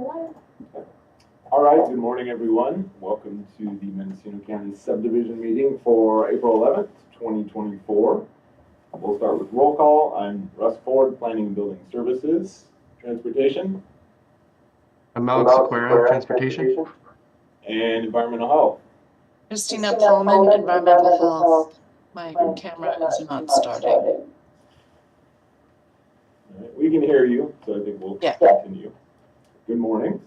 All right, good morning, everyone. Welcome to the Mendocino County Subdivision meeting for April 11th, 2024. We'll start with roll call. I'm Russ Ford, Planning and Building Services, Transportation. I'm Alex Sequeira, Transportation. And Environmental Health. Christina Pullman, Environmental Health. My camera is not starting. All right, we can hear you, so I think we'll continue. Good morning.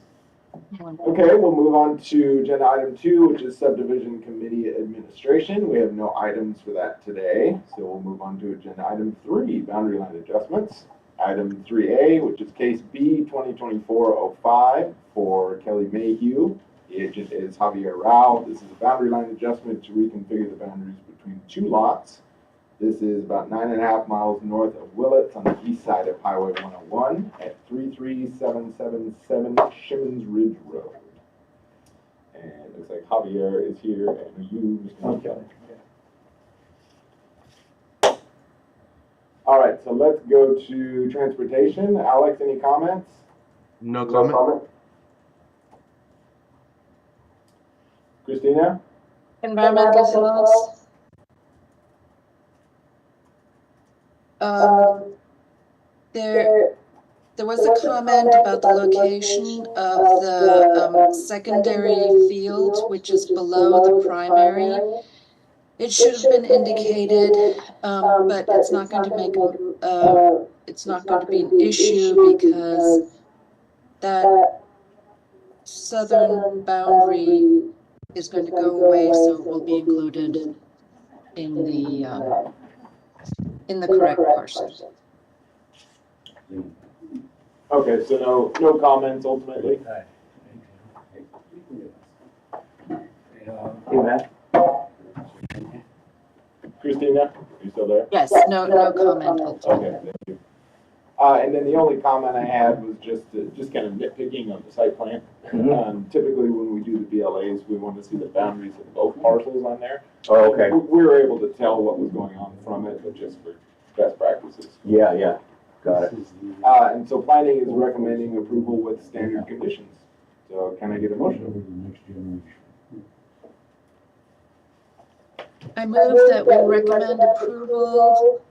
Okay, we'll move on to agenda item 2, which is Subdivision Committee Administration. We have no items for that today, so we'll move on to agenda item 3, Boundary Line Adjustments. Item 3A, which is case B 2024-05 for Kelly Mayhew. The agent is Javier Rao. This is a boundary line adjustment to reconfigure the boundaries between 2 lots. This is about 9.5 miles north of Willits on the east side of Highway 101 at 33777 Shimmons Ridge Road. And it looks like Javier is here, and you, Mr. Kelly. All right, so let's go to transportation. Alex, any comments? No comment. Christina? Environmental Health. There was a comment about the location of the secondary field, which is below the primary. It should have been indicated, but it's not going to make it's not going to be an issue because that southern boundary is going to go away, so it will be included in the correct parcel. Okay, so no comments ultimately. Hey, Matt. Christina, are you still there? Yes, no comment ultimately. Okay, thank you. And then the only comment I had was just kind of nitpicking on the site plan. Typically, when we do the BLAs, we want to see the boundaries of both parcels on there. Oh, okay. We were able to tell what was going on from it, but just for best practices. Yeah, got it. And so planning is recommending approval with standard conditions. So can I get a motion? I move that we recommend approval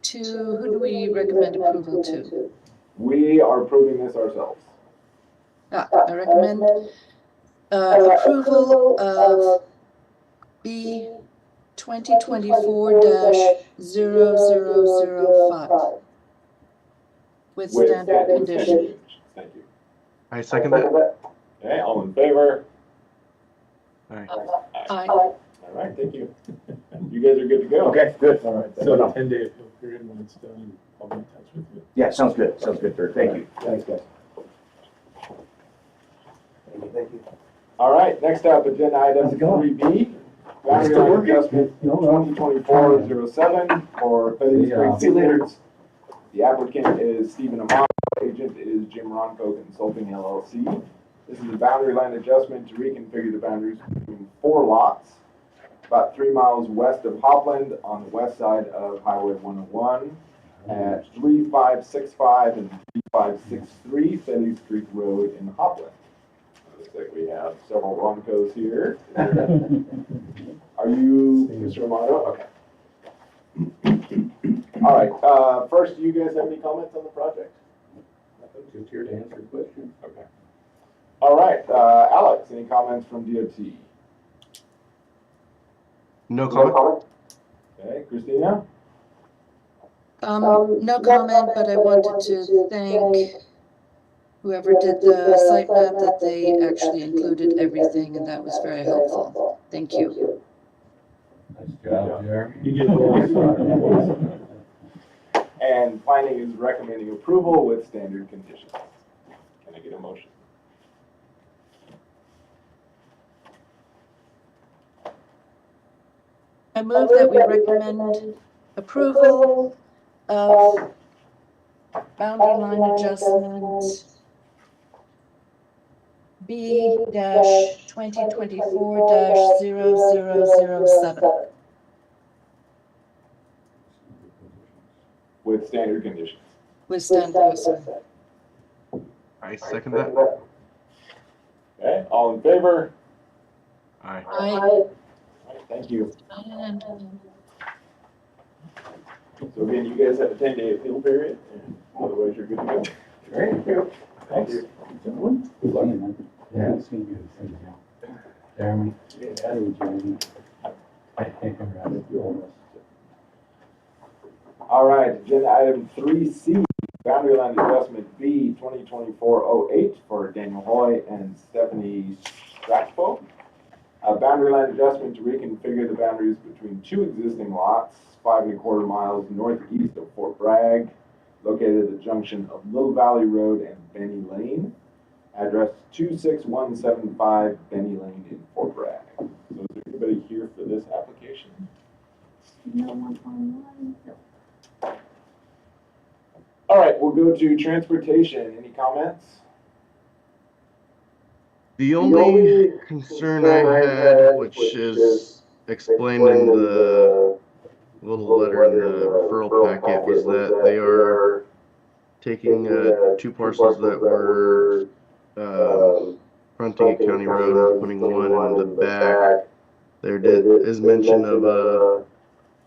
to, who do we recommend approval to? We are approving this ourselves. I recommend approval of B 2024-0005 with standard conditions. Thank you. I second that. Okay, all in favor? Aye. Aye. All right, thank you. You guys are good to go. Okay, good. All right, so 10-day appeal period, when it's done, I'll be in touch with you. Yeah, sounds good. Sounds good, sir. Thank you. Thanks, guys. Thank you. All right, next up, agenda item 3B. Boundary line adjustment 2024-07 for Federal Spring Standards. The applicant is Stephen Amano. Agent is Jim Ronco Consulting LLC. This is a boundary line adjustment to reconfigure the boundaries between 4 lots, about 3 miles west of Hopland on the west side of Highway 101 at 3565 and 3563 Federal Street Road in Hopland. Looks like we have several Roncos here. Are you Mr. Amato? Okay. All right. First, do you guys have any comments on the project? Just here to answer questions. Okay. All right. Alex, any comments from DOT? No comment. Okay. Christina? No comment, but I wanted to thank whoever did the site map, that they actually included everything, and that was very helpful. Thank you. Nice job, Jerry. You get the And planning is recommending approval with standard conditions. Can I get a motion? I move that we recommend approval of boundary line adjustment B-2024-0007. With standard conditions. With standard. I second that. Okay, all in favor? Aye. Aye. All right, thank you. And So again, you guys have a 10-day appeal period, and otherwise you're good to go. Great. Thanks. Gentlemen, good luck. Yeah, it's gonna be the same deal. Jeremy, hey, Jeremy. I think I'm rather you All right, agenda item 3C, boundary line adjustment B 2024-08 for Daniel Hoy and Stephanie Stratfo. A boundary line adjustment to reconfigure the boundaries between two existing lots, 5¼ miles northeast of Fort Bragg, located at the junction of Little Valley Road and Benny Lane. Address 26175 Benny Lane in Fort Bragg. So is there anybody here for this application? No one online. All right, we'll go to transportation. Any comments? The only concern I had, which is explained in the little letter in the referral packet, was that they are taking two parcels that were fronting a county road and putting one in the back. There is mention of a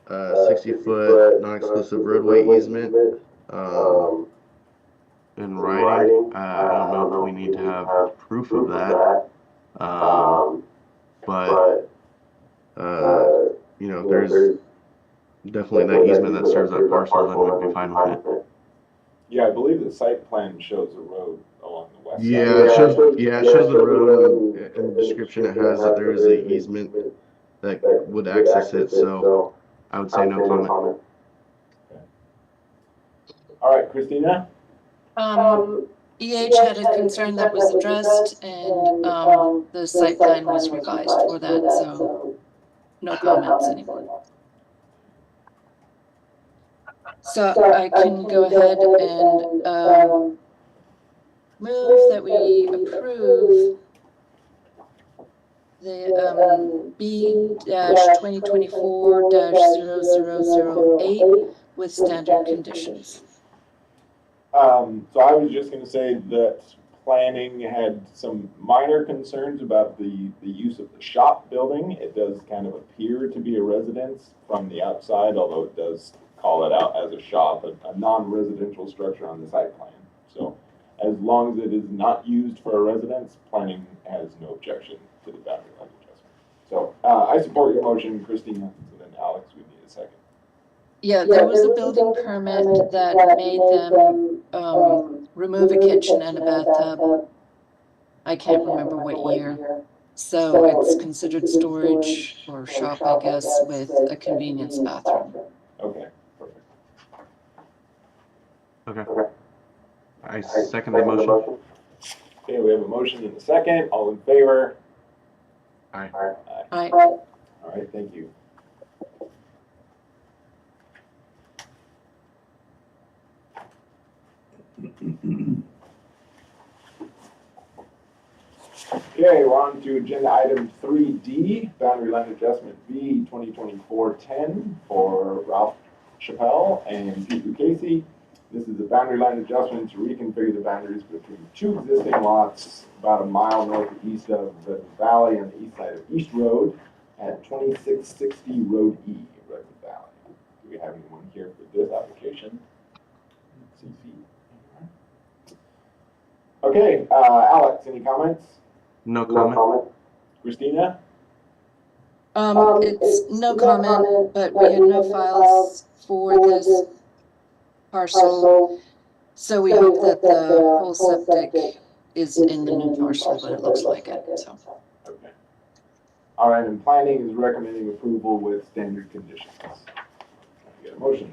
60-foot non-exclusive roadway easement in writing. I don't know if we need to have proof of that, but you know, if there's definitely that easement that serves that parcel, then we'd be fine with it. Yeah, I believe the site plan shows a road along the west side. Yeah, it shows the road, and in the description it has that there is an easement that would access it, so I would say no comment. All right, Christina? EH had a concern that was addressed, and the site plan was revised for that, so no comments anymore. So I can go ahead and move that we approve the B-2024-0008 with standard conditions. So I was just gonna say that planning had some minor concerns about the use of the shop building. It does kind of appear to be a residence from the outside, although it does call it out as a shop, a non-residential structure on the site plan. So as long as it is not used for a residence, planning has no objection to the boundary line adjustment. So I support your motion, Christina, and then Alex, we need a second. Yeah, there was a building permit that made them remove a kitchen and a bathtub. I can't remember what year. So it's considered storage or shop, I guess, with a convenience bathroom. Okay, perfect. Okay. I second the motion. Okay, we have a motion and a second. All in favor? Aye. Aye. All right, thank you. Okay, we're on to agenda item 3D, boundary line adjustment B 2024-10 for Ralph Chappelle and Pete Lucchese. This is a boundary line adjustment to reconfigure the boundaries between two existing lots about a mile northeast of the valley on the east side of East Road at 2660 Road E, Redwood Valley. Do we have anyone here for this application? Okay, Alex, any comments? No comment. Christina? It's no comment, but we had no files for this parcel. So we hope that the whole septic is in the new parcel, but it looks like it, so. Okay. All right, and planning is recommending approval with standard conditions. Can I get a motion?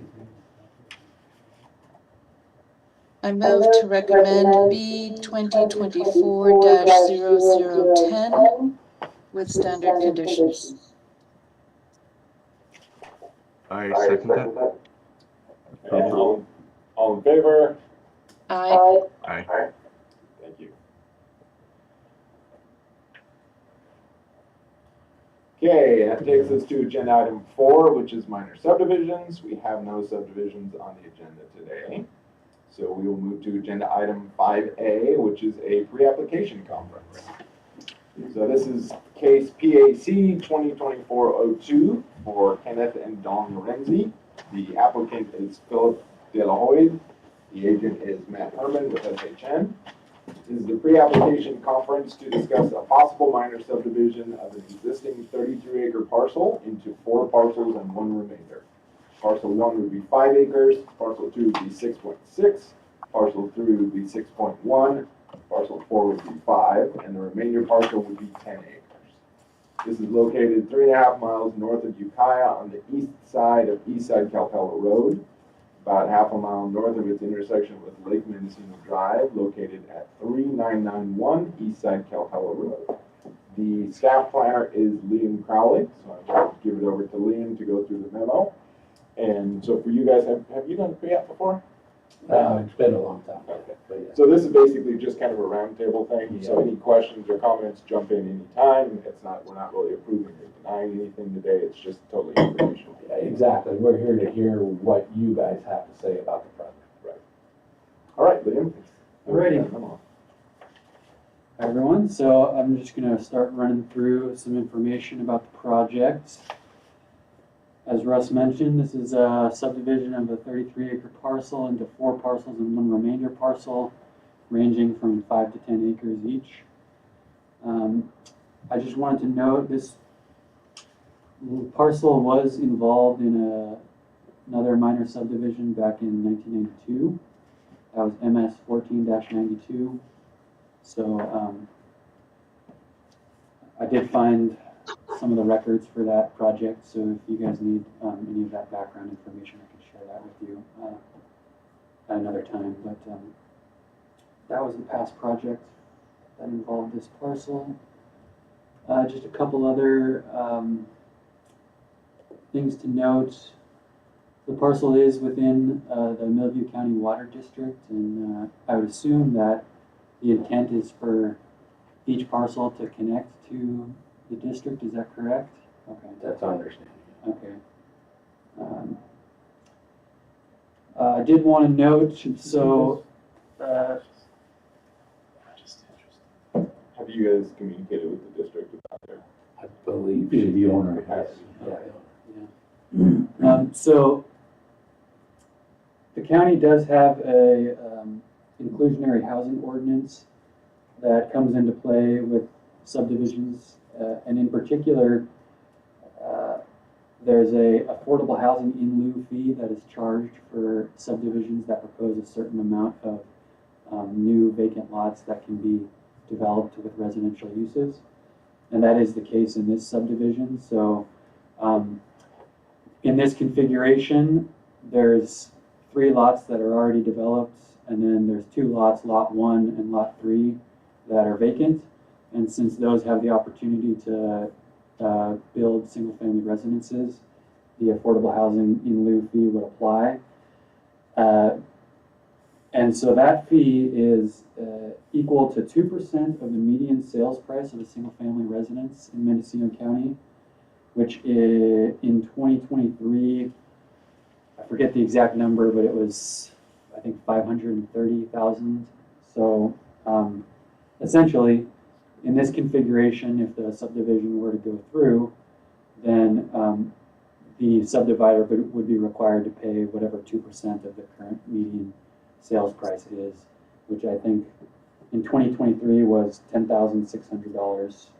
I move to recommend B 2024-0010 with standard conditions. I second that. Okay, all in favor? Aye. Aye. Thank you. Okay, that takes us to agenda item 4, which is minor subdivisions. We have no subdivisions on the agenda today. So we will move to agenda item 5A, which is a pre-application conference. So this is case PAC 2024-02 for Kenneth and Dawn Lorenzi. The applicant is Philip De La Hoyd. The agent is Matt Herman with SHN. This is the pre-application conference to discuss a possible minor subdivision of an existing 33-acre parcel into 4 parcels and 1 remainder. Parcel 1 would be 5 acres, parcel 2 would be 6.6, parcel 3 would be 6.1, parcel 4 would be 5, and the remainder parcel would be 10 acres. This is located 3.5 miles north of Ukiah on the east side of Eastside Calpella Road, about half a mile north of its intersection with Lake Mendocino Drive, located at 3991 Eastside Calpella Road. The staff planner is Liam Crowley, so I'm going to give it over to Liam to go through the memo. And so for you guys, have you done a pre-app before? It's been a long time. Okay. But yeah. So this is basically just kind of a roundtable thing. So any questions or comments, jump in anytime. We're not really approving or denying anything today. It's just totally informational. Yeah, exactly. We're here to hear what you guys have to say about the project. Right. All right, Liam. Alrighty. Come on. Hi everyone, so I'm just going to start running through some information about the project. As Russ mentioned, this is a subdivision of a 33-acre parcel into 4 parcels and 1 remainder parcel, ranging from 5 to 10 acres each. I just wanted to note this parcel was involved in another minor subdivision back in 1992. That was MS 14-92. So I did find some of the records for that project, so if you guys need any of that background information, I can share that with you at another time. But that was the past project that involved this parcel. Just a couple other things to note. The parcel is within the Millview County Water District, and I would assume that the intent is for each parcel to connect to the district. Is that correct? Okay. That's our understanding. Okay. I did want to note, so Have you guys communicated with the district about their I believe The owner has. Yeah. so the county does have a inclusionary housing ordinance that comes into play with subdivisions, and in particular, there's a affordable housing in lieu fee that is charged for subdivisions that propose a certain amount of new vacant lots that can be developed with residential uses. And that is the case in this subdivision. So in this configuration, there's 3 lots that are already developed, and then there's 2 lots, lot 1 and lot 3, that are vacant. And since those have the opportunity to build single-family residences, the affordable housing in lieu fee would apply. And so that fee is equal to 2% of the median sales price of a single-family residence in Mendocino County, which in 2023, I forget the exact number, but it was, I think, 530,000. So essentially, in this configuration, if the subdivision were to go through, then the subdivider would be required to pay whatever 2% of the current median sales price is, which I think in 2023 was $10,600.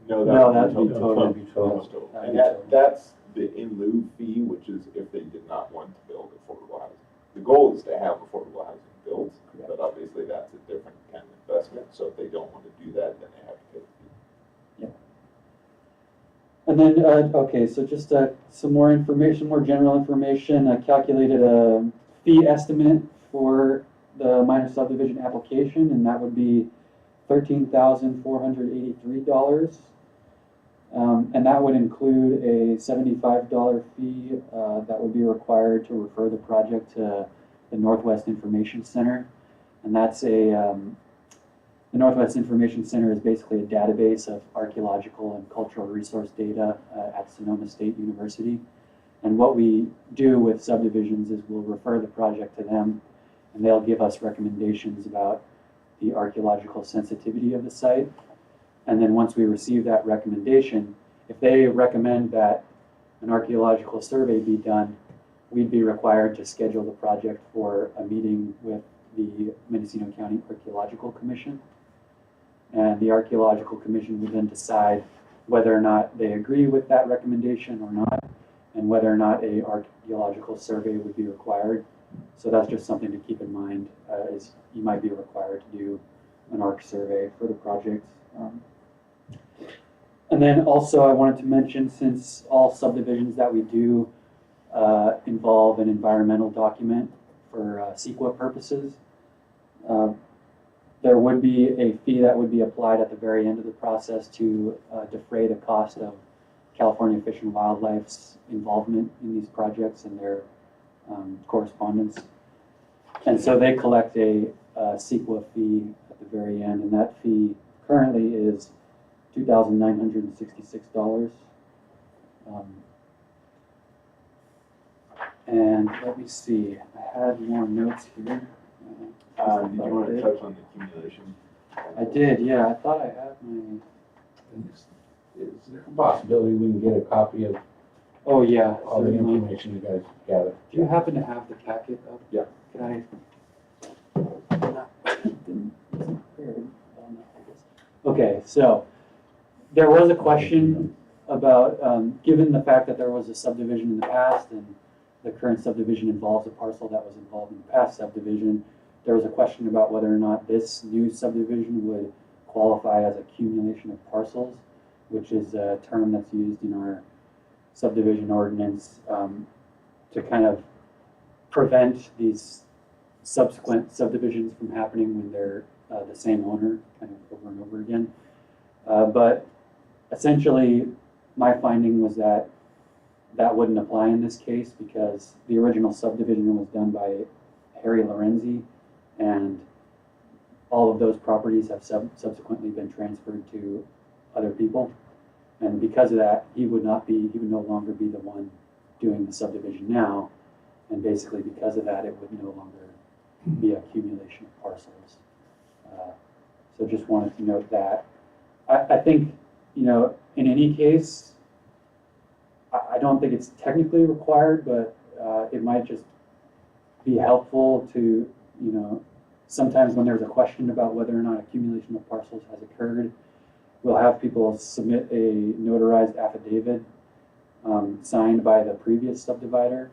No, that'd be total. total. And that's the in lieu fee, which is if they did not want to build affordable housing. The goal is to have affordable housing built, but obviously that's a different kind of investment. So if they don't want to do that, then they have to pay the fee. Yeah. And then, okay, so just some more information, more general information. I calculated a fee estimate for the minor subdivision application, and that would be $13,483. And that would include a $75 fee that would be required to refer the project to the Northwest Information Center. And that's the Northwest Information Center is basically a database of archaeological and cultural resource data at Sonoma State University. And what we do with subdivisions is we'll refer the project to them, and they'll give us recommendations about the archaeological sensitivity of the site. And then once we receive that recommendation, if they recommend that an archaeological survey be done, we'd be required to schedule the project for a meeting with the Mendocino County Archaeological Commission. And the Archaeological Commission would then decide whether or not they agree with that recommendation or not, and whether or not a archaeological survey would be required. So that's just something to keep in mind, is you might be required to do an ARC survey for the project. And then also I wanted to mention, since all subdivisions that we do involve an environmental document for CEQA purposes, there would be a fee that would be applied at the very end of the process to defray the cost of California Fish and Wildlife's involvement in these projects and their correspondence. And so they collect a CEQA fee at the very end, and that fee currently is $2,966. And let me see, I had more notes here. Did you want to touch on the accumulation? I did, yeah. I thought I had my. Is there a possibility we can get a copy of Oh, yeah. all the certainly. information you guys gathered? Do you happen to have the packet up? Yeah. Can I? Wasn't prepared. Oh, no, I guess. Okay, so there was a question about, given the fact that there was a subdivision in the past and the current subdivision involves a parcel that was involved in the past subdivision, there was a question about whether or not this new subdivision would qualify as accumulation of parcels, which is a term that's used in our subdivision ordinance to kind of prevent these subsequent subdivisions from happening when they're the same owner kind of over and over again. But essentially, my finding was that that wouldn't apply in this case because the original subdivision was done by Harry Lorenzi, and all of those properties have subsequently been transferred to other people. And because of that, he would no longer be the one doing the subdivision now. And basically because of that, it would no longer be accumulation of parcels. So just wanted to note that. I think, you know, in any case, I don't think it's technically required, but it might just be helpful to, you know, sometimes when there's a question about whether or not accumulation of parcels has occurred, we'll have people submit a notarized affidavit signed by the previous subdivider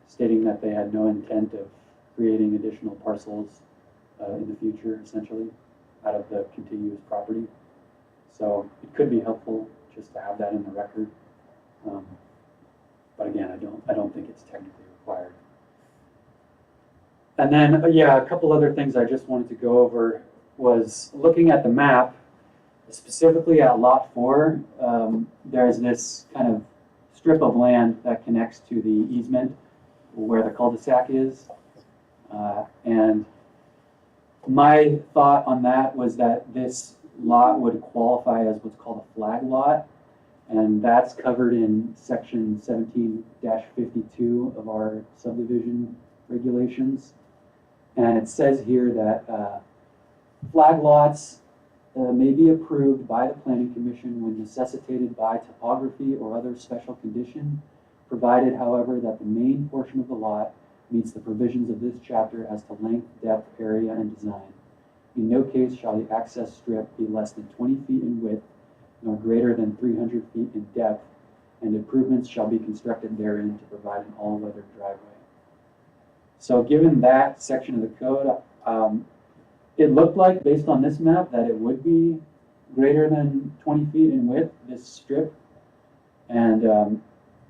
stating that they had no intent of creating additional parcels in the future, essentially, out of the contiguous property. So it could be helpful just to have that in the record. But again, I don't think it's technically required. And then, yeah, a couple other things I just wanted to go over was looking at the map, specifically at Lot 4, there's this kind of strip of land that connects to the easement where the cul-de-sac is. And my thought on that was that this lot would qualify as what's called a flag lot, and that's covered in section 17-52 of our subdivision regulations. And it says here that flag lots may be approved by the Planning Commission when necessitated by topography or other special condition, provided, however, that the main portion of the lot meets the provisions of this chapter as to length, depth, area, and design. In no case shall the access strip be less than 20 feet in width, nor greater than 300 feet in depth, and improvements shall be constructed therein to provide an all-weather driveway. So given that section of the code, it looked like, based on this map, that it would be greater than 20 feet in width, this strip. And,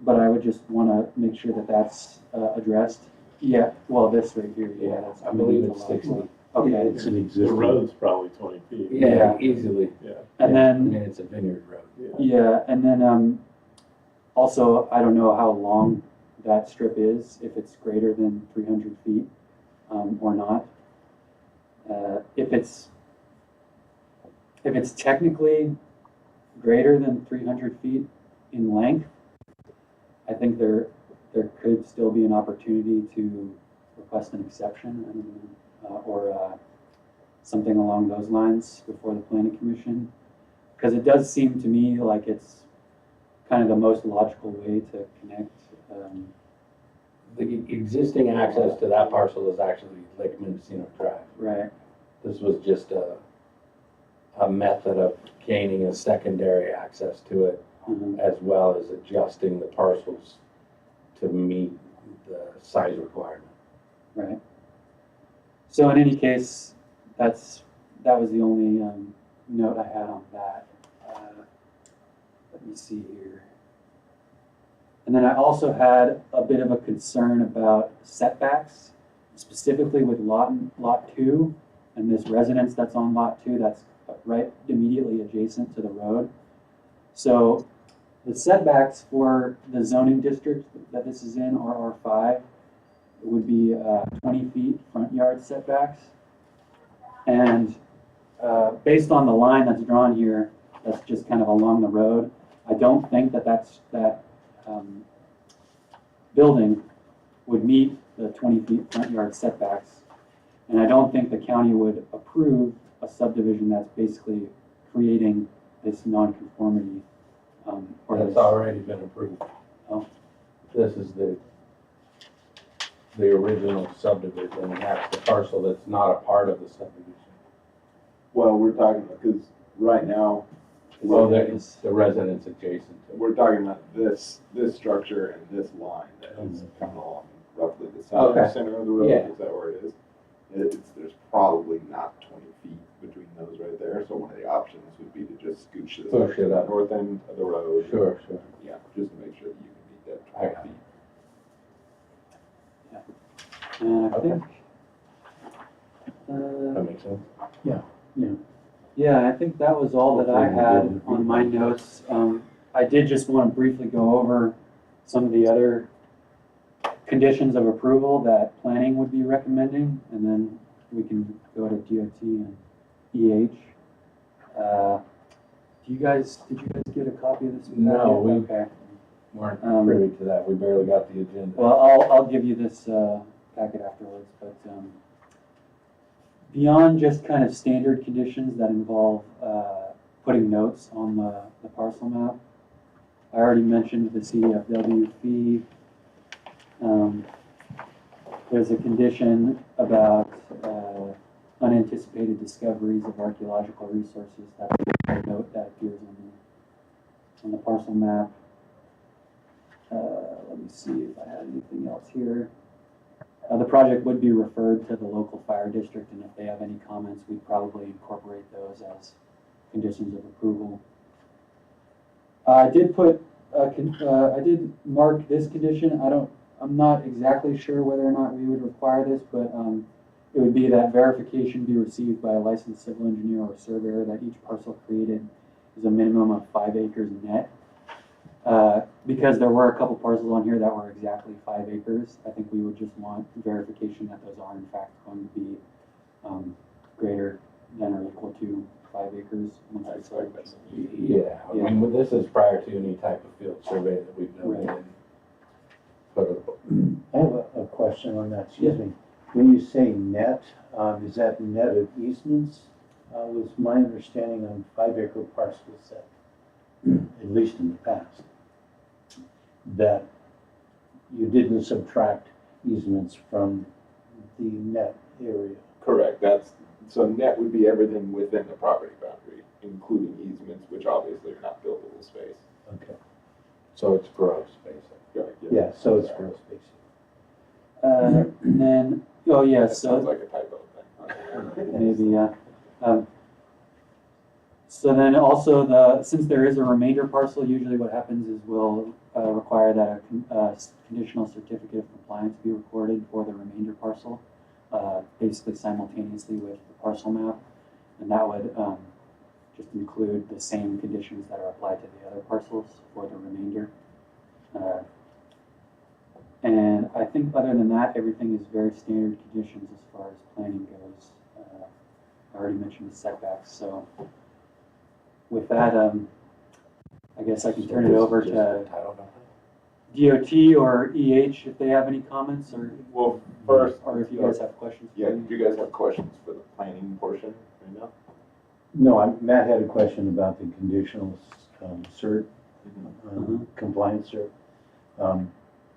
but I would just want to make sure that that's addressed. Yeah, well, this right here, yeah. That's, I believe it's 60. Okay. It's an The existing. road's probably 20 feet. Yeah, easily. Yeah. And I then, mean, it's a vineyard road. yeah, and then also, I don't know how long that strip is, if it's greater than 300 feet or not. If it's technically greater than 300 feet in length, I think there could still be an opportunity to request an exception, I don't know, or something along those lines before the planning commission. Because it does seem to me like it's kind of the most logical way to connect. The existing access to that parcel is actually Lake Mendocino Drive. Right. This was just a method of gaining a secondary access to it, Mhm. as well as adjusting the parcels to meet the size requirement. Right. So in any case, that was the only note I had on that. Let me see here. And then I also had a bit of a concern about setbacks, specifically with lot 2 and this residence that's on lot 2 that's right immediately adjacent to the road. So the setbacks for the zoning district that this is in, are R5, it would be 20 feet front yard setbacks. And based on the line that's drawn here, that's just kind of along the road, I don't think that that building would meet the 20 feet front yard setbacks. And I don't think the county would approve a subdivision that's basically creating this nonconformity. It's already been approved. Oh. This is the original subdivision, and that's the parcel that's not a part of the subdivision. Well, we're talking, because right now, Well, there's the residence adjacent to it. we're talking about this structure and this line that is coming along roughly the center of the road. Yeah. Is that where it is? There's probably not 20 feet between those right there. So one of the options would be to just scooch this up Push to it the up. north end of the road. Sure. Yeah, just to make sure that you can meet that I 20 got it. feet. And I think, That makes sense. yeah, I think that was all that I had on my notes. I did just want to briefly go over some of the other conditions of approval that planning would be recommending, and then we can go to DOT and EH. Did you guys get a copy of this? No, we- Okay. Weren't privy to that. We barely got the agenda. Well, I'll give you this packet afterwards, but beyond just kind of standard conditions that involve putting notes on the parcel map, I already mentioned the CDFW fee. There's a condition about unanticipated discoveries of archaeological resources. That's a note that appears on the parcel map. Let me see if I had anything else here. The project would be referred to the local fire district, and if they have any comments, we'd probably incorporate those as conditions of approval. I did mark this condition. I'm not exactly sure whether or not we would require this, but it would be that verification be received by a licensed civil engineer or surveyor that each parcel created is a minimum of 5 acres net. Because there were a couple parcels on here that were exactly 5 acres, I think we would just want verification that those are in fact going to be greater than or equal to 5 acres. once it's like this. Yeah, I mean, this is prior to any type of field survey that we've done. Right. I have a question on that, excuse me. When you say net, is that net of easements? Was my understanding on 5 acre parcels that, at least in the past, that you didn't subtract easements from the net area. Correct. So net would be everything within the property boundary, including easements, which obviously are not buildable space. Okay. So it's gross, basically. Right, Yeah, so it's gross basic. And then, oh yeah, That sounds so like a typo thing. maybe, yeah. So then also since there is a remainder parcel, usually what happens is we'll require that a conditional certificate of compliance be recorded for the remainder parcel, basically simultaneously with the parcel map. And that would just include the same conditions that are applied to the other parcels for the remainder. And I think other than that, everything is very standard conditions as far as planning goes. I already mentioned the setbacks, so with that, I guess I can turn it over to DOT or EH if they have any comments, or Well, first, if you guys have questions. yeah, do you guys have questions for the planning portion? Matt had a question about the conditional cert, compliance cert.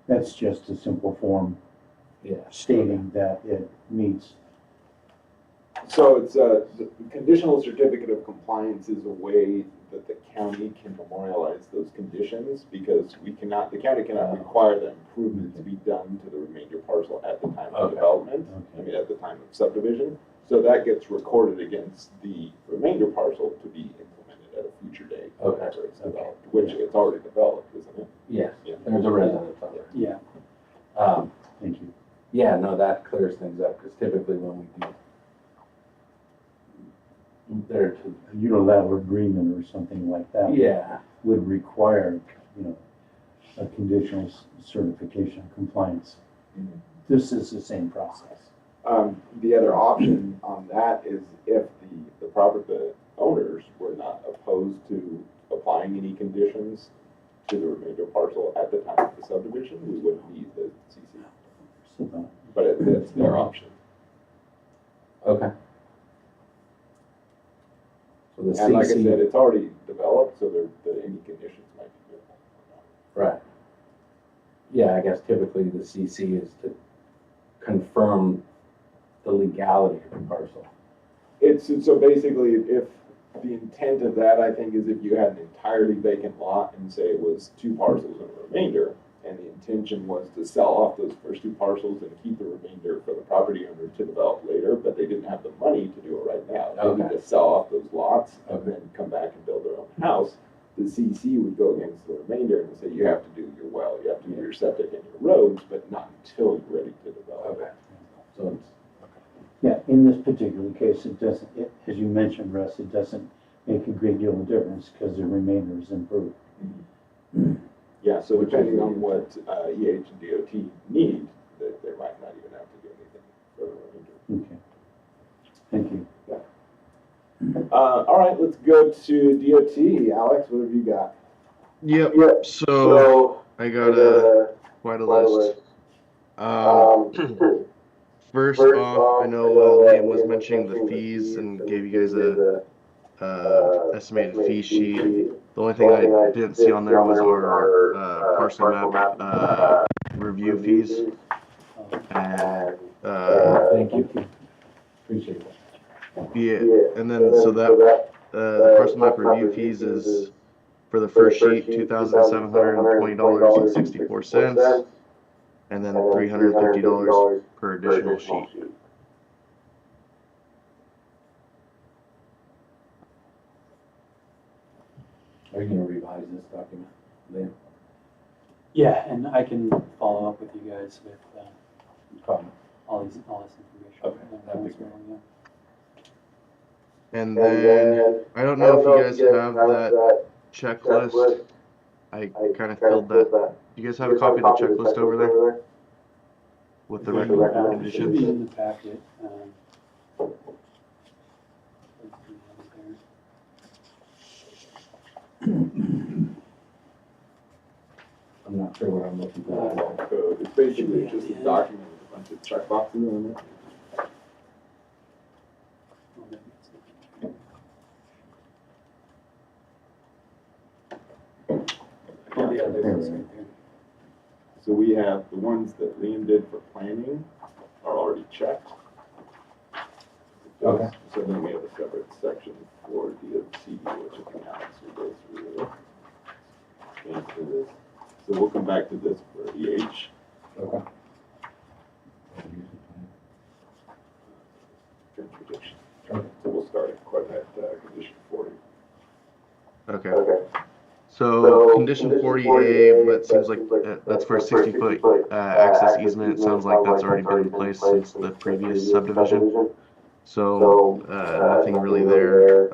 That's just a simple form Yeah. stating that it meets. So it's the conditional certificate of compliance is a way that the county can memorialize those conditions, because the county cannot require that improvement to be done to the remainder parcel at the time of development. I mean, at the time of subdivision. So that gets recorded against the remainder parcel to be implemented at a future date. Okay. After it's developed, which it's already developed, isn't it? Yes, Yeah. there's a residence on there. Yeah. Thank you. Yeah, no, that clears things up, because typically when we do, there to, Unilateral agreement or something like that. yeah, Would require, a conditional certification of compliance. This is the same process. The other option on that is if the owners were not opposed to applying any conditions to the remainder parcel at the time of the subdivision, we wouldn't need the CC. But it's their option. okay. So the And like I CC, said, it's already developed, so any conditions might be good. right. Yeah, I guess typically the CC is to confirm the legality of the parcel. So basically, if the intent of that, I think, is if you had an entirely vacant lot and say it was 2 parcels and a remainder, and the intention was to sell off those first 2 parcels and keep the remainder for the property owner to develop later, but they didn't have the money to do it right now. They need to sell off those lots and then come back and build their own house. The CC would go against the remainder and say, you have to do your well, you have to do your septic and your roads, but not until you're ready to develop. Okay. So it's, Yeah, in this particular case, as you mentioned, Russ, it doesn't make a great deal of difference because the remainder is improved. Yeah, so depending on what EH and DOT need, they might not even have to do anything for the remainder. Okay. Thank you. All right, let's go to DOT. Alex, what have you got? Yep. So I got quite a list. First off, I know Liam was mentioning the fees and gave you guys a estimated fee sheet. The only thing I didn't see on there was our parcel map review fees. And thank you. Appreciate that. yeah, and then so that the parcel map review fees is for the first sheet $2,720.64, and then $350 per additional sheet. Are you gonna revise this document, Liam? Yeah, and I can follow up with you guys with Comment. all this information. Okay, that'd be great. And then I don't know if you guys have that checklist. I kind of filled that. Do you guys have a copy of the checklist over there with the recommended It should be conditions? in the packet. I'm not sure what I'm looking for. Code. It's basically just a document with a bunch of checkboxes on it. Oh, yeah, there's this right there. So we have the ones that Liam did for planning are already checked. Okay. So then we have a separate section for DOT, which I think Alex will go through. Into this. So we'll come back to this for EH. Okay. Contradiction. Okay. So we'll start at condition 40. Okay. So condition 40A, but seems like that's for a 60-foot access easement. It sounds like that's already been in place since the previous subdivision. So nothing really there,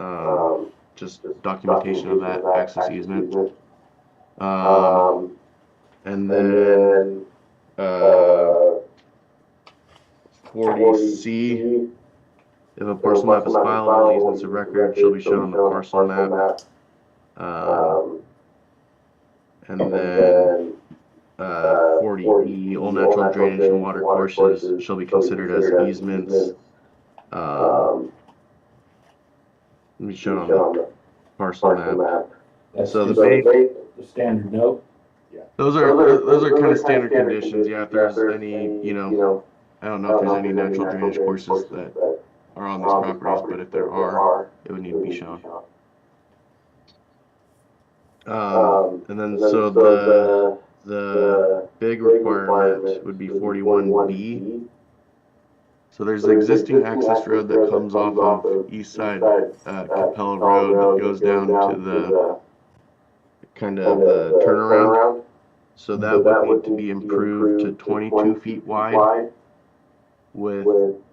just documentation of that access easement. And then 40C, if a parcel map is filed, all easements of record shall be shown on the parcel map. And then 40E, all natural drainage and water courses shall be considered as easements. It'll be shown on the parcel map. That's So the just main, the standard note. those are kind of standard conditions. Yeah, if there's any, you know, I don't know if there's any natural drainage courses that are on these properties, but if there are, it would need to be shown. And then so the big requirement would be 41B. So there's an existing access road that comes off of east side Capella Road that goes down to the kind of the turnaround. So that would need to be improved to 22 feet wide with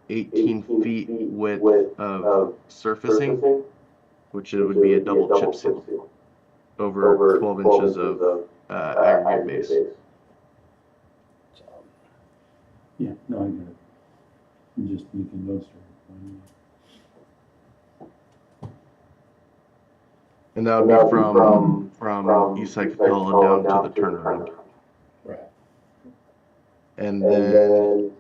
18 feet width of surfacing, which it would be a double chip seal over 12 inches of aggregate base. Yeah, no, I get it. I'm just making notes for it. And that would be from east side Capella down to the turnaround. Right. And then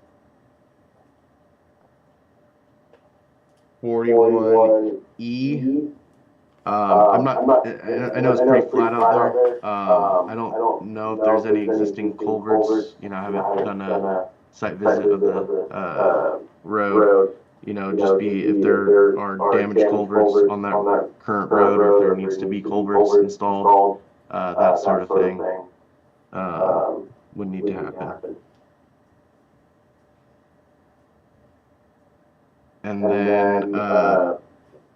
41E. I'm not. I know it's pretty flat out there. I don't know if there's any existing culverts. You know, I haven't done a site visit of the road. You know, just be if there are damaged culverts on that current road, or if there needs to be culverts installed, that sort of thing would need to happen. And then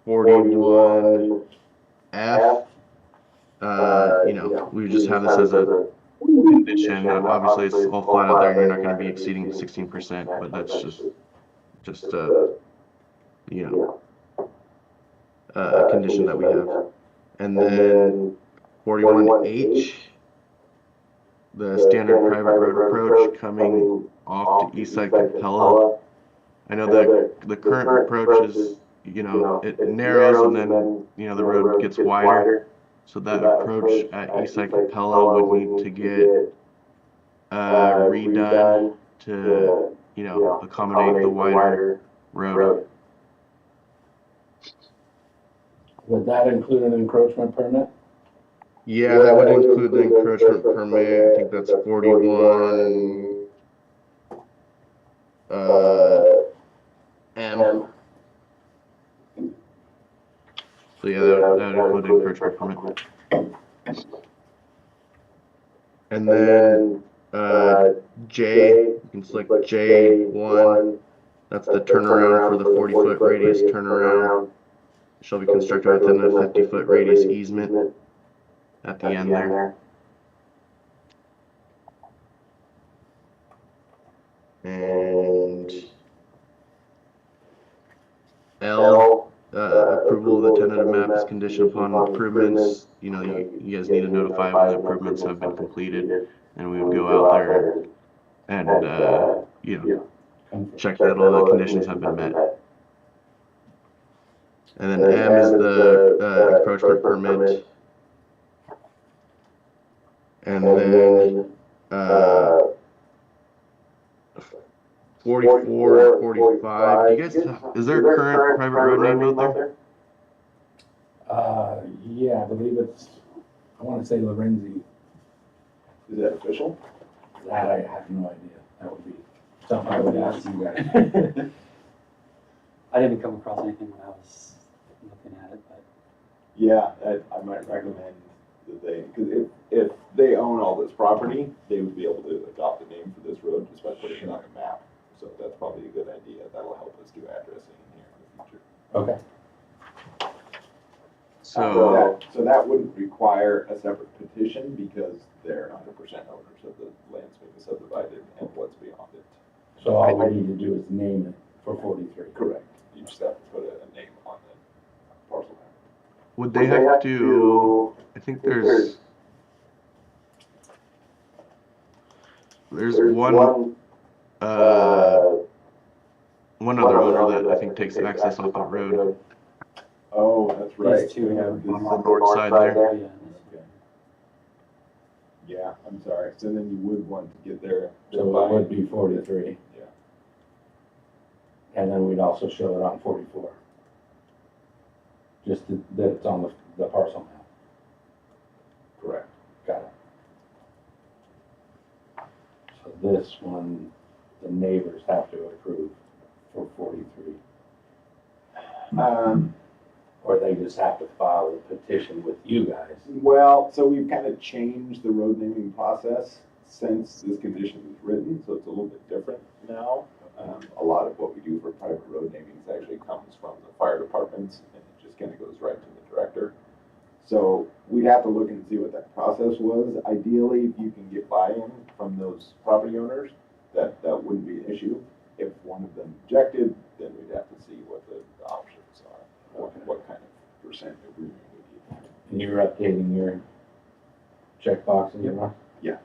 41F, you know, we just have this as a condition. Obviously, it's all flat out there, and you're not going to be exceeding 16%, but that's just you know, a condition that we have. And then 41H, the standard private road approach coming off to east side Capella. I know that the current approach is, you know, it narrows and then, you know, the road gets wider. So that approach at east side Capella would need to get redone to, you know, accommodate the wider road. Would that include an encroachment permit? Yeah, that would include the encroachment permit. I think that's 41 M. So yeah, that would include encroachment permit. And then J, you can select J1. That's the turnaround for the 40-foot radius turnaround. Shall be constructed within a 50-foot radius easement at the end there. And L, approval of the tentative map is conditioned upon improvements. You know, you guys need to notify when the improvements have been completed, and we would go out there and you know, check that all the conditions have been met. And then M is the encroachment permit. And then 44 and 45. Do you guys, is there a current private road name out there? Yeah, I believe it's, I want to say Lorenzi. Is that official? That I have no idea. That would be something I would ask you guys. I didn't come across anything when I was looking at it, but. Yeah, I might recommend that they, because if they own all this property, they would be able to adopt the name for this road just by putting it on a map. So that's probably a good idea. That'll help us do addressing here in the future. Okay. So that wouldn't require a separate petition because they're 100% owners of the lands being subdivided and what's beyond it. So all we need to do is name it for 43. Correct. You just have to put a name on the parcel map. would they have to, I think there's one other owner that I think takes access off that road. Oh, that's right. These two have On the north side there. Yeah. Yeah, I'm sorry. So then you would want to get there. So it would be 43. Yeah. And then we'd also show it on 44. just that it's on the parcel map. Correct. Got it. So this one, the neighbors have to approve for 43. Or they just have to file a petition with you guys. Well, so we've kind of changed the road naming process since this condition was written, so it's a little bit different now. A lot of what we do for private road namings actually comes from the fire departments, and it just kind of goes right to the director. So we'd have to look and see what that process was. Ideally, if you can get buy-in from those property owners, that wouldn't be an issue. If one of them objected, then we'd have to see what the options are, or what kind of percent agreement we need. And you're updating your checkboxes? Yep. Yeah.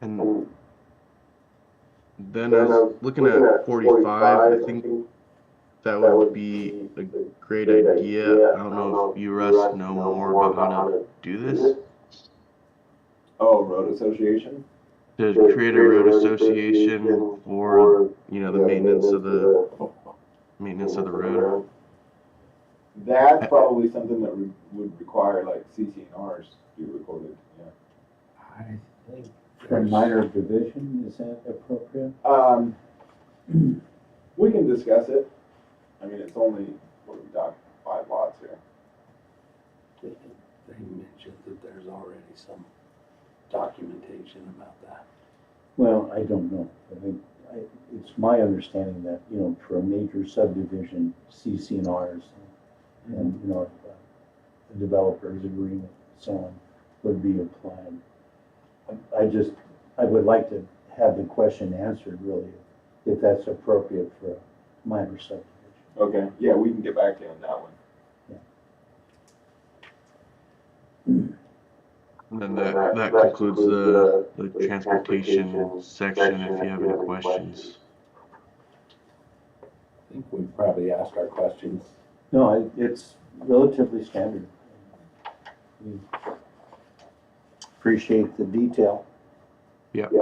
And then I was looking at 45, I think that would be a great idea. I don't know if you, Russ, know more about how to do this. Oh, road association? To create a road association for, you know, the maintenance of the road. That's probably something that would require like CC&Rs to be recorded, yeah. I think For minor division, is that appropriate? We can discuss it. I mean, it's only, what are we talking, 5 lots here. they mentioned that there's already some documentation about that. Well, I don't know. It's my understanding that, for a major subdivision, CC&Rs and, the developer's agreement and so on would be applied. I would like to have the question answered, really, if that's appropriate for a minor subdivision. Okay, yeah, we can get back to you on that one. And then that concludes the transportation section if you have any questions. I think we've probably asked our questions. No, it's relatively standard. We appreciate the detail. Yep.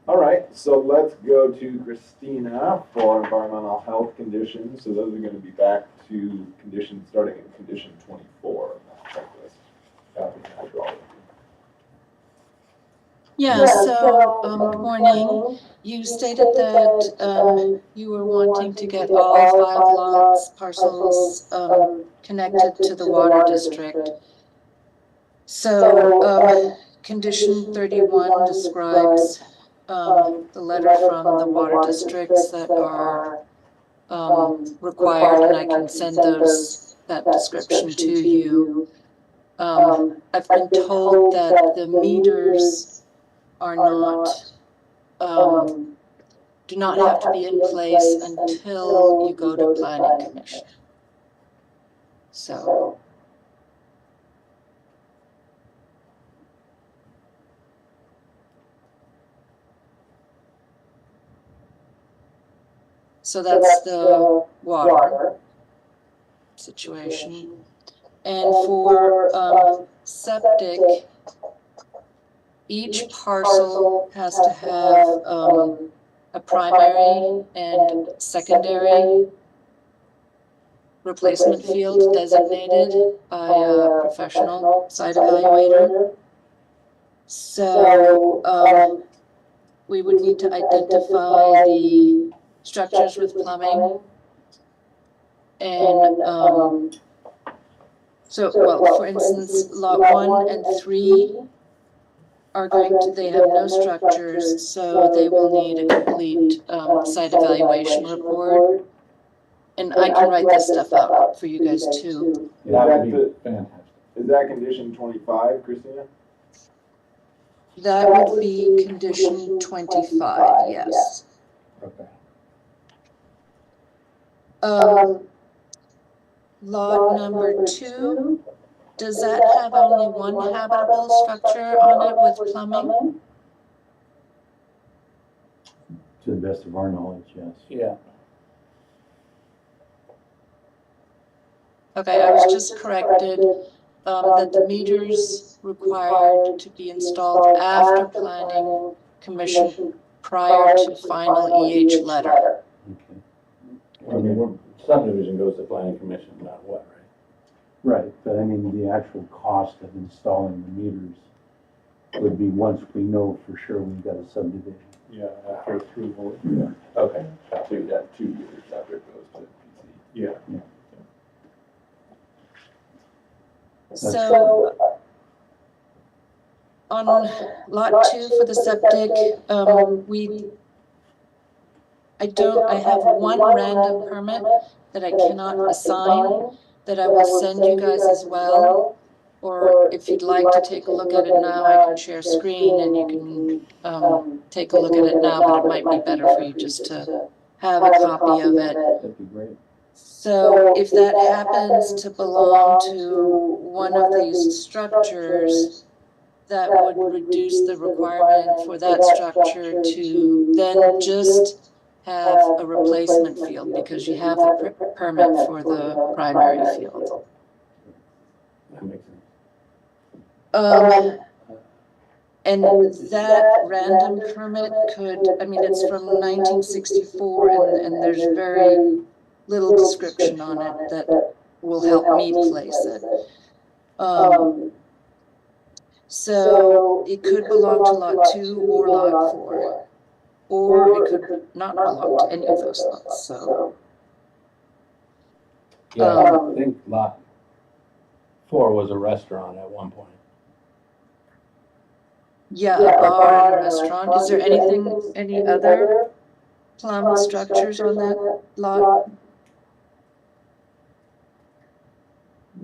All right, so let's go to Christina for environmental health conditions. So those are going to be back to conditions, starting in condition 24 of that checklist. Yeah, so, morning, you stated that, you were wanting to get all 5 lots, parcels, connected to the water district. So, condition 31 describes, the letter from the water districts that are, required, and I can send that description to you. I've been told that the meters are not, do not have to be in place until you go to planning commission. So. So that's the water situation. And for septic, each parcel has to have a primary and secondary replacement field designated by a professional site evaluator. So we would need to identify the structures with plumbing and for instance, lot 1 and 3 are they have no structures, so they will need a complete site evaluation report. And I can write this stuff out for you guys too. That would be fantastic. Is that condition 25, Christina? That would be condition 25, yes. Okay. Lot number 2, does that have only one habitable structure on it with plumbing? To the best of our knowledge, yes. Yeah. Okay, I was just corrected that the meters required to be installed after planning commission prior to final EH letter. Okay. I mean, subdivision goes to planning commission, no matter what, right? Right, but I mean, the actual cost of installing the meters would be once we know for sure we've got a subdivision. Yeah, after approval. Okay. So you got 2 years after it goes to PC. Yeah. So on lot 2 for the septic, I have one random permit that I cannot assign that I will send you guys as well. Or if you'd like to take a look at it now, I can share screen and you can take a look at it now, but it might be better for you just to have a copy of it. That'd be great. So if that happens to belong to one of these structures, that would reduce the requirement for that structure to then just have a replacement field because you have the permit for the primary field. That makes sense. And that random permit could, I mean, it's from 1964 and there's very little description on it that will help me place it. So it could belong to lot 2 or lot 4, or it could not belong to any of those lots, so. Yeah, I think lot 4 was a restaurant at one point. Yeah, a bar and a restaurant. Is there any other plum structures on that lot?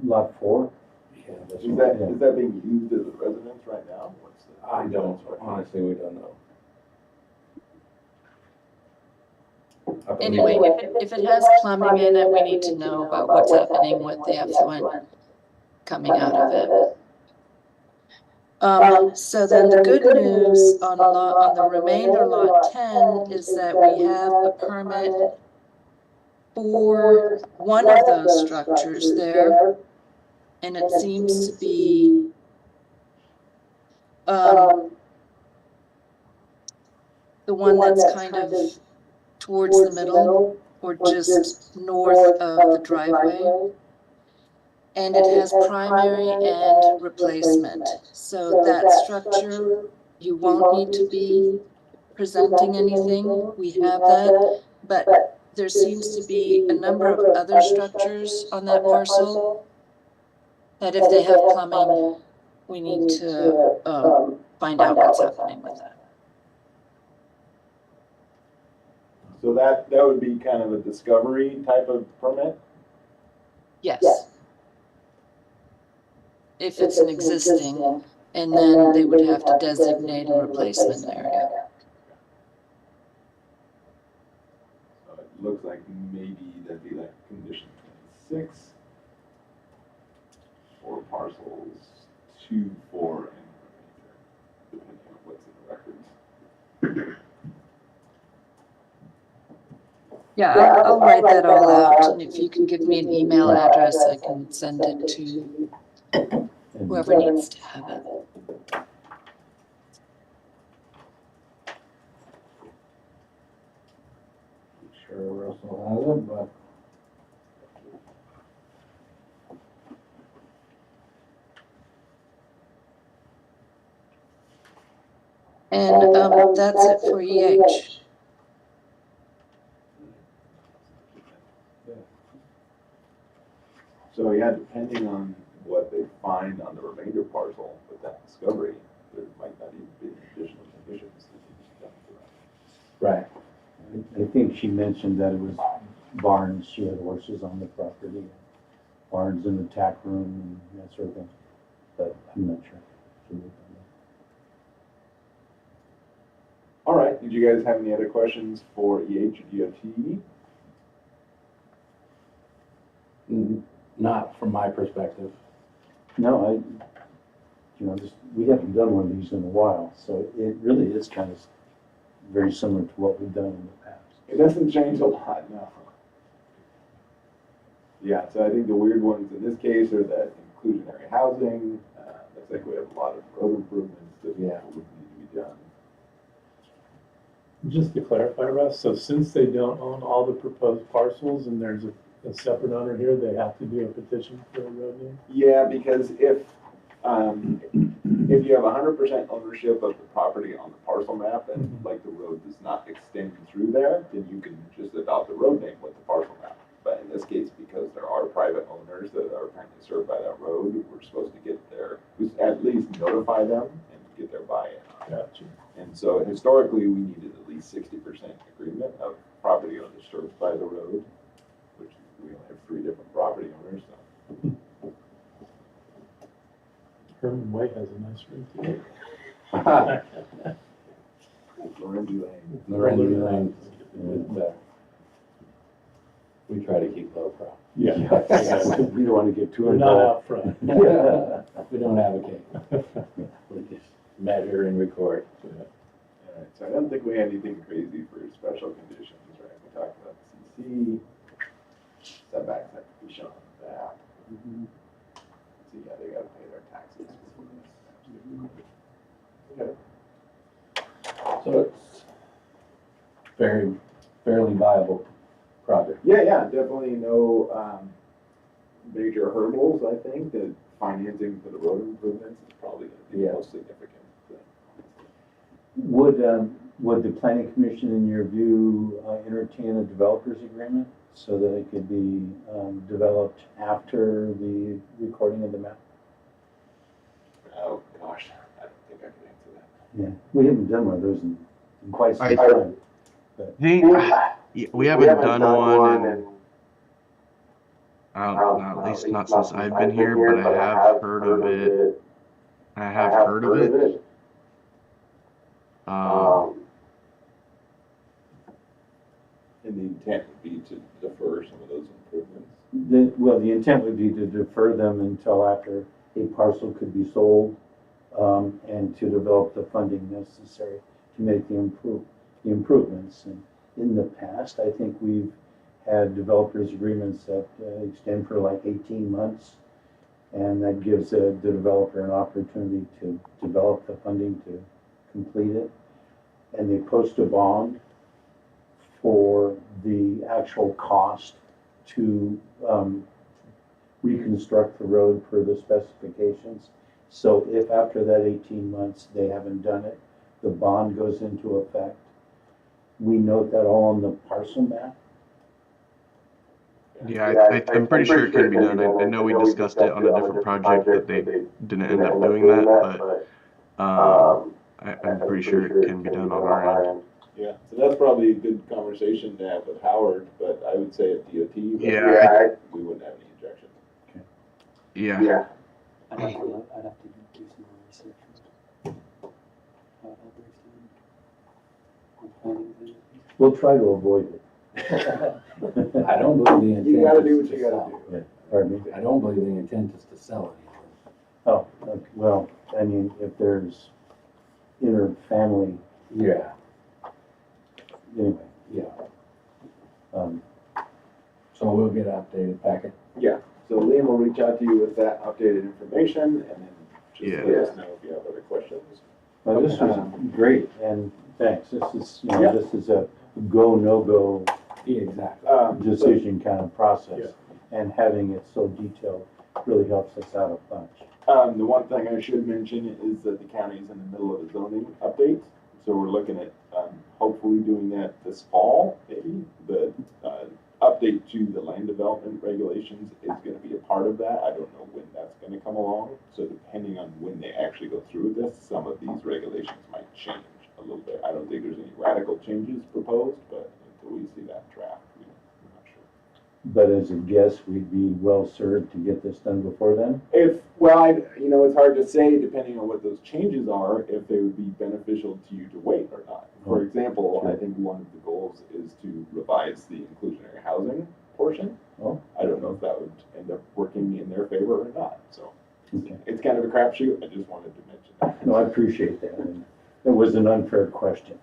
Lot 4? Yeah, that's Is right. that being used as a residence right now? What's the? I don't, honestly, we don't know. I believe Anyway, it. if it has plumbing in it, we need to know about what's happening with the effluent coming out of it. So then the good news on the remainder lot 10 is that we have a permit for one of those structures there, and it seems to be the one that's kind of towards the middle or just north of the driveway. And it has primary and replacement. So that structure, you won't need to be presenting anything. We have that, but there seems to be a number of other structures on that parcel that if they have plumbing, we need to find out what's happening with that. So that would be kind of a discovery type of permit? Yes. If it's an existing, and then they would have to designate a replacement area. So it looks like maybe that'd be like condition 26 for parcels 2, 4, and depending on what's in the records. Yeah, I'll write that all out, and if you can give me an email address, I can send it to whoever needs to have it. I'm sure Russell has it, but. And that's it for EH. So yeah, depending on what they find on the remainder parcel with that discovery, there might not even be additional conditions that need to be done for that. Right. I think she mentioned that it was barns, she had horses on the property, barns in the tack room and that sort of thing, but I'm not sure. All right, did you guys have any other questions for EH or DOT? Not from my perspective. No, we haven't done one of these in a while, so it really is kind of very similar to what we've done in the past. It doesn't change a lot, no. Yeah, so I think the weird ones in this case are that inclusionary housing. Looks like we have a lot of road improvements that would need to be done. Just to clarify, Russ, so since they don't own all the proposed parcels and there's a separate owner here, they have to do a petition for a road name? Yeah, because if you have 100% ownership of the property on the parcel map and like the road does not extend through there, then you can just adopt the road name with the parcel map. But in this case, because there are private owners that are currently served by that road, we're supposed to get at least notify them and get their buy-in on it. Gotcha. And so historically, we needed at least 60% agreement of property owners served by the road, which we only have 3 different property owners. So. Herman White has a nice ring to it. Lorenzi Lane. Lorenzi Lane. We try to keep low pro. Yeah. We don't want to get too We're not involved. out front. We don't advocate. We just measure and record. All right, so I don't think we have anything crazy for special conditions, right? We talked about CC, setbacks have to be shown on the map. So yeah, they gotta pay their taxes. Okay. So it's fairly viable project. Yeah, definitely no major hurdles, I think, that financing for the road improvements is probably gonna be the most significant thing. Would the planning commission, in your view, entertain a developer's agreement so that it could be developed after the recording of the map? Oh, gosh, I don't think I can answer that. Yeah, we haven't done one of those in quite some I- time. We haven't done one in, I don't know, at least not since I've been here, but I have heard of it. I have heard of it. And the intent would be to defer some of those improvements. The intent would be to defer them until after a parcel could be sold, and to develop the funding necessary to make the improvements. And in the past, I think we've had developers agreements that extend for like 18 months. And that gives the developer an opportunity to develop the funding to complete it. And they post a bond for the actual cost to reconstruct the road per the specifications. So if after that 18 months they haven't done it, the bond goes into effect. We note that all on the parcel map. Yeah, I'm pretty sure it can be done. I know we discussed it on a different project that they didn't end up doing that, but I'm pretty sure it can be done on our end. Yeah, so that's probably a good conversation to have with Howard, but I would say at DOT, Yeah. we wouldn't have any objection. Yeah. I'd have to do some more research. How it breaks down on planning. We'll try to avoid it. I don't believe the intent. You gotta do is what to you gotta sell. do. Yeah, pardon me? I don't believe the intent is to sell it. Oh, okay. Well, I mean, if there's inter-family, Yeah, anyway. yeah. um, So we'll get an updated packet. Yeah, so Liam will reach out to you with that updated information and then just Yeah. let us know if you have other questions. Well, this was great, and thanks. This is, this is a go, no-go Yeah, exactly. decision kind of process. And having it so detailed really helps us out a bunch. The one thing I should mention is that the county is in the middle of a zoning update. So we're looking at hopefully doing that this fall, maybe. The update to the land development regulations is going to be a part of that. I don't know when that's going to come along. So depending on when they actually go through this, some of these regulations might change a little bit. I don't think there's any radical changes proposed, but until we see that draft, we're not sure. But as a guess, we'd be well served to get this done before then. It's hard to say depending on what those changes are, if they would be beneficial to you to wait or not. For example, I think one of the goals is to revise the inclusionary housing portion. Oh. I don't know if that would end up working in their favor or not. So Okay. it's kind of a crapshoot. I just wanted to mention that. No, I appreciate that. And it was an unfair question.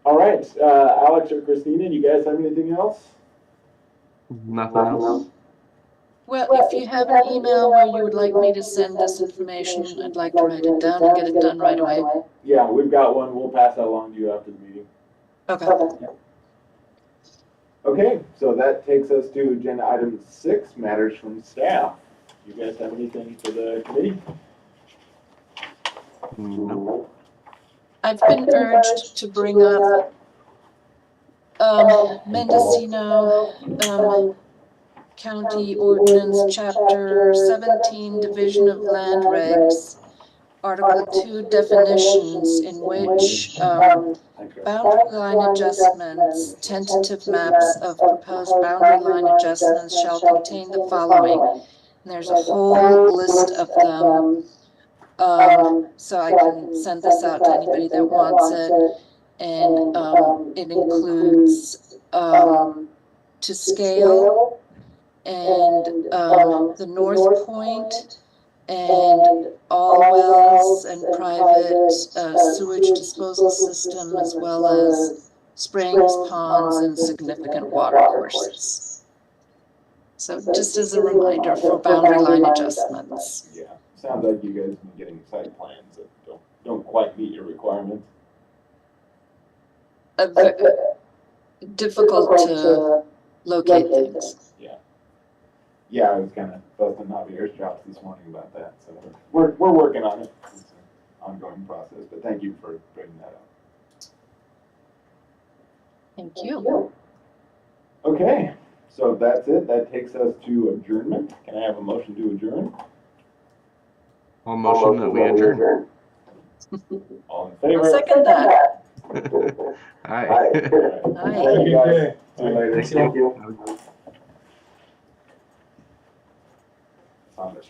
All right, Alex or Christina, do you guys have anything else? Nothing else? Well, if you have an email where you would like me to send this information, I'd like to write it down and get it done right away. Yeah, we've got one. We'll pass that along to you after the meeting. Okay. Okay, so that takes us to agenda item 6, matters from staff. You guys have anything for the committee? No. I've been urged to bring up Mendocino County Ordinance, Chapter 17, Division of Land Regs, Article 2, definitions, in which boundary line adjustments, tentative maps of proposed boundary line adjustments shall contain the following. And there's a whole list of them. So I can send this out to anybody that wants it. And it includes to scale and the North Point and all wells and private sewage disposal system, as well as springs, ponds, and significant water courses. So just as a reminder for boundary line adjustments. Yeah, sounds like you guys have been getting site plans that don't quite meet your requirements. Difficult to locate things. Yeah, I was kind of busting Javier's chops this morning about that, so we're working on it. It's an ongoing process, but thank you for bringing that up. Thank you. Okay, so if that's it, that takes us to adjournment. Can I have a motion to adjourn? I'll motion that we adjourn. All in favor? I'll second that. Aye. Aye. Aye. Thank you, guys. See you later. Thank you. On this